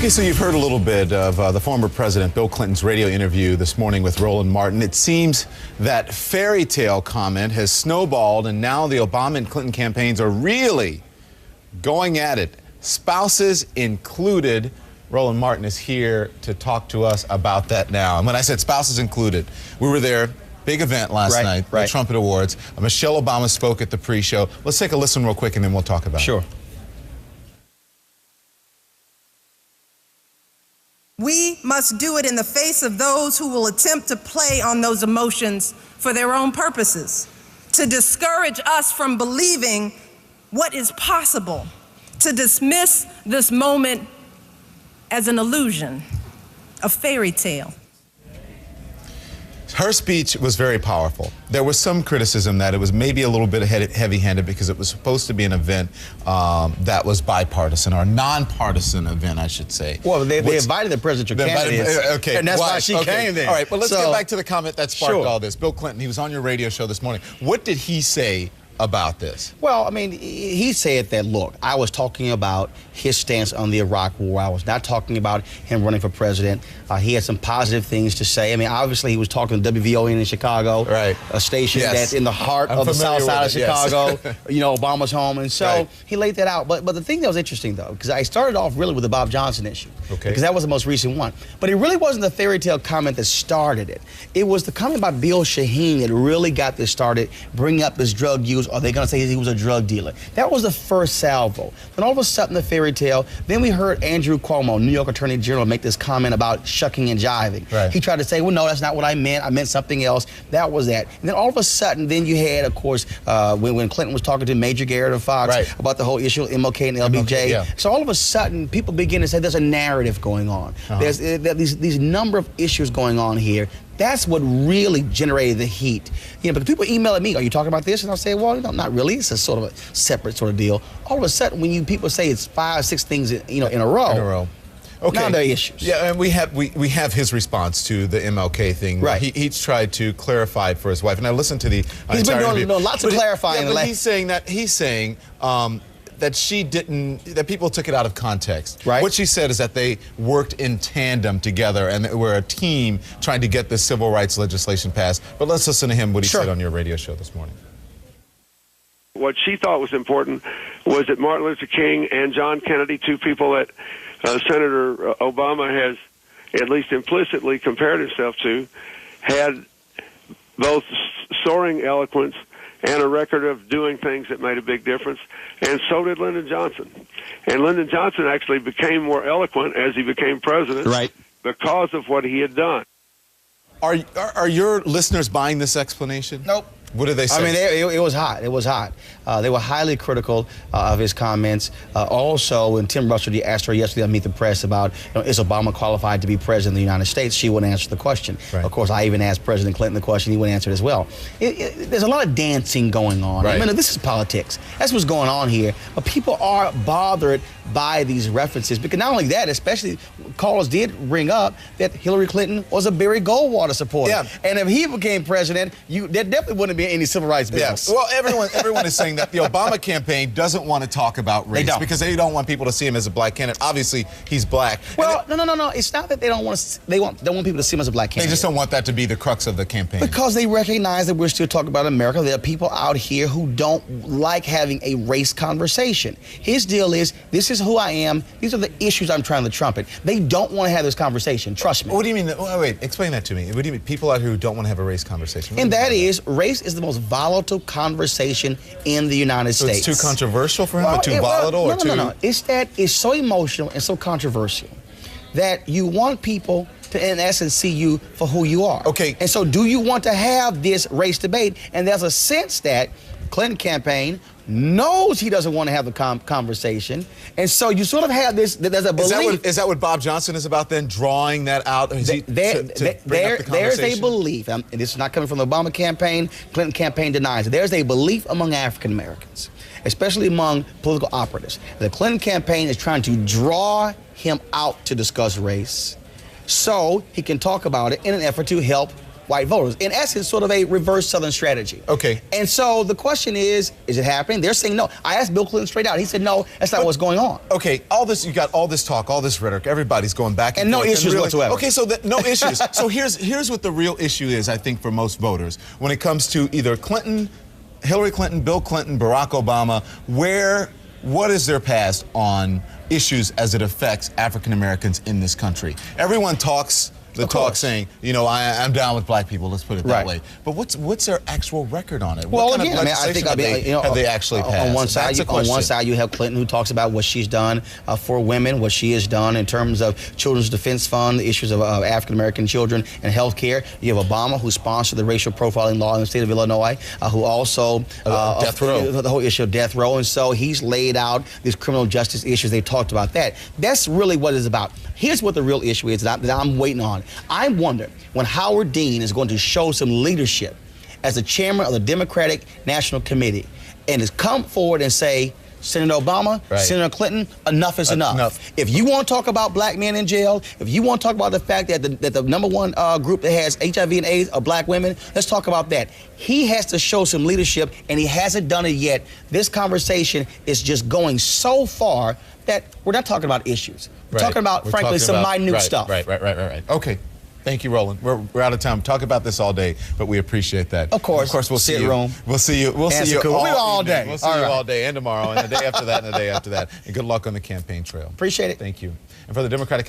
Okay, so you've heard a little bit of the former President Bill Clinton's radio interview this morning with Roland Martin. It seems that fairy tale comment has snowballed, and now the Obama and Clinton campaigns are really going at it, spouses included. Roland Martin is here to talk to us about that now. And when I said spouses included, we were there, big event last night, the Trumpet Awards. Michelle Obama spoke at the pre-show. Let's take a listen real quick and then we'll talk about it. Sure. We must do it in the face of those who will attempt to play on those emotions for their own purposes, to discourage us from believing what is possible, to dismiss this moment as an illusion, a fairy tale. Her speech was very powerful. There was some criticism that it was maybe a little bit heavy-handed because it was supposed to be an event that was bipartisan, or non-partisan event, I should say. Well, they invited the presidential candidates, okay, and that's why she came there. All right, but let's get back to the comment that sparked all this. Bill Clinton, he was on your radio show this morning. What did he say about this? Well, I mean, he said that, look, I was talking about his stance on the Iraq War. I was not talking about him running for president. He had some positive things to say. I mean, obviously, he was talking to WVON in Chicago, a station that's in the heart of the south side of Chicago, you know, Obama's home. And so he laid that out. But the thing that was interesting, though, because I started off really with the Bob Johnson issue, because that was the most recent one. But it really wasn't the fairy tale comment that started it. It was the comment by Bill Shaheen that really got this started, bringing up this drug use. Are they going to say he was a drug dealer? That was the first salvo. Then all of a sudden, the fairy tale. Then we heard Andrew Cuomo, New York Attorney General, make this comment about shucking and jiving. He tried to say, well, no, that's not what I meant. I meant something else. That was that. And then all of a sudden, then you had, of course, when Clinton was talking to Major Garrett of Fox about the whole issue of MLK and LBJ. So all of a sudden, people begin to say there's a narrative going on. There's these number of issues going on here. That's what really generated the heat. You know, but people email at me, are you talking about this? And I'll say, well, you know, not really. It's a sort of a separate sort of deal. All of a sudden, when people say it's 5, 6 things, you know, in a row. Okay. Now there are issues. Yeah, and we have his response to the MLK thing. He's tried to clarify it for his wife, and I listened to the He's been doing lots of clarifying. But he's saying that she didn't, that people took it out of context. What she said is that they worked in tandem together and they were a team trying to get this civil rights legislation passed. But let's listen to him, what he said on your radio show this morning. What she thought was important was that Martin Luther King and John Kennedy, two people that Senator Obama has at least implicitly compared himself to, had both soaring eloquence and a record of doing things that made a big difference, and so did Lyndon Johnson. And Lyndon Johnson actually became more eloquent as he became president because of what he had done. Are your listeners buying this explanation? Nope. What did they say? I mean, it was hot. It was hot. They were highly critical of his comments. Also, when Tim Russell asked her yesterday on Meet the Press about, you know, is Obama qualified to be president of the United States, she wouldn't answer the question. Of course, I even asked President Clinton the question. He wouldn't answer it as well. There's a lot of dancing going on. I mean, this is politics. That's what's going on here. But people are bothered by these references, because not only that, especially callers did bring up that Hillary Clinton was a Barry Goldwater supporter. And if he became president, there definitely wouldn't be any civil rights business. Well, everyone is saying that the Obama campaign doesn't want to talk about race because they don't want people to see him as a black candidate. Obviously, he's black. Well, no. It's not that they don't want to. They want people to see him as a black candidate. They just don't want that to be the crux of the campaign. Because they recognize that we're still talking about America. There are people out here who don't like having a race conversation. His deal is, this is who I am. These are the issues I'm trying to trumpet. They don't want to have this conversation. Trust me. What do you mean? Wait, explain that to me. What do you mean? People out here who don't want to have a race conversation? And that is, race is the most volatile conversation in the United States. It's too controversial for him, or too volatile? No. It's that it's so emotional and so controversial that you want people to, in essence, see you for who you are. Okay. And so do you want to have this race debate? And there's a sense that the Clinton campaign knows he doesn't want to have the conversation. And so you sort of have this, there's a belief. Is that what Bob Johnson is about then, drawing that out? There's a belief, and this is not coming from the Obama campaign, Clinton campaign denies it. There's a belief among African Americans, especially among political operatives. The Clinton campaign is trying to draw him out to discuss race so he can talk about it in an effort to help white voters. In essence, sort of a reverse Southern strategy. Okay. And so the question is it happening? They're saying no. I asked Bill Clinton straight out. He said no, that's not what's going on. Okay, all this, you got all this talk, all this rhetoric, everybody's going back and no forth. issues whatsoever. Okay, so no issues. So here's what the real issue is, I think, for most voters. When it comes to either Clinton, Hillary Clinton, Bill Clinton, Barack Obama, what is their past on issues as it affects African Americans in this country? Everyone talks the talk saying, you know, I'm down with black people, let's put it that way. But what's their actual record on it? Well, what kind again, of legislation have they actually passed? On one side, you have Clinton, who talks about what she's done for women, what she has done in terms of Children's Defense Fund, the issues of African American children and health care. You have Obama, who sponsored the racial profiling law in the state of Illinois, who also death row, the whole issue of death row, and so he's laid out these criminal justice issues. They've talked about that. That's really what it's about. Here's what the real issue is that I'm waiting on. I wonder when Howard Dean is going to show some leadership as the chairman of the Democratic National Committee and has come forward and say, Senator Obama, Senator Clinton, enough is enough. If you want to talk about black men in jail, if you want to talk about the fact that the number one group that has HIV and AIDS are black women, let's talk about that. He has to show some leadership, and he hasn't done it yet. This conversation is just going so far that we're not talking about issues. We're talking about, frankly, some minute stuff. Right. Okay. Thank you, Roland. We're out of time. Talk about this all day, but we appreciate that. Of course. We'll see you. We'll see you. We'll see you all day. We'll see you all day and tomorrow and the day after that and the day after that. And good luck on the campaign trail. Appreciate it. Thank you. And for the Democratic